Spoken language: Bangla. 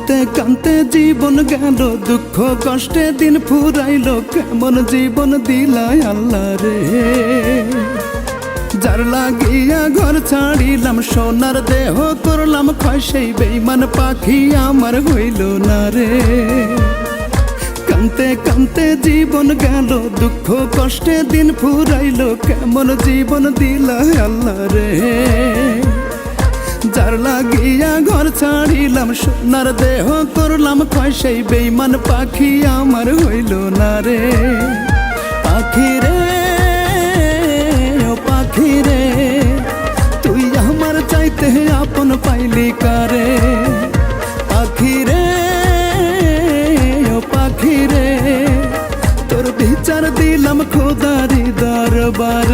কানতে কানতে জীবন গেল, দুঃখ কষ্টে দিন ফুরাইল, কেমন জীবন দিলাই আল্লাহ রে। যার লাগিয়া ঘর ছাড়িলাম, সোনার দেহ করলাম ক্ষয়, সেই বেঈমান পাখি আমার হইল না রে। কানতে কানতে জীবন গেল, দুঃখ কষ্টে দিন ফুরাইল, কেমন জীবন দিলাই আল্লাহ রে। যার লাগিয়া ঘর ছাড়িলাম, সোনার দেহ করলাম ক্ষয়, সেই বেঈমান পাখি আমার হইল না রে। পাখি রে ও পাখি রে, তুই আমার চাইতে আপন পাইলি কারে। পাখি রে ও পাখি রে, তোর বিচার দিলাম খোদারি দরবারে।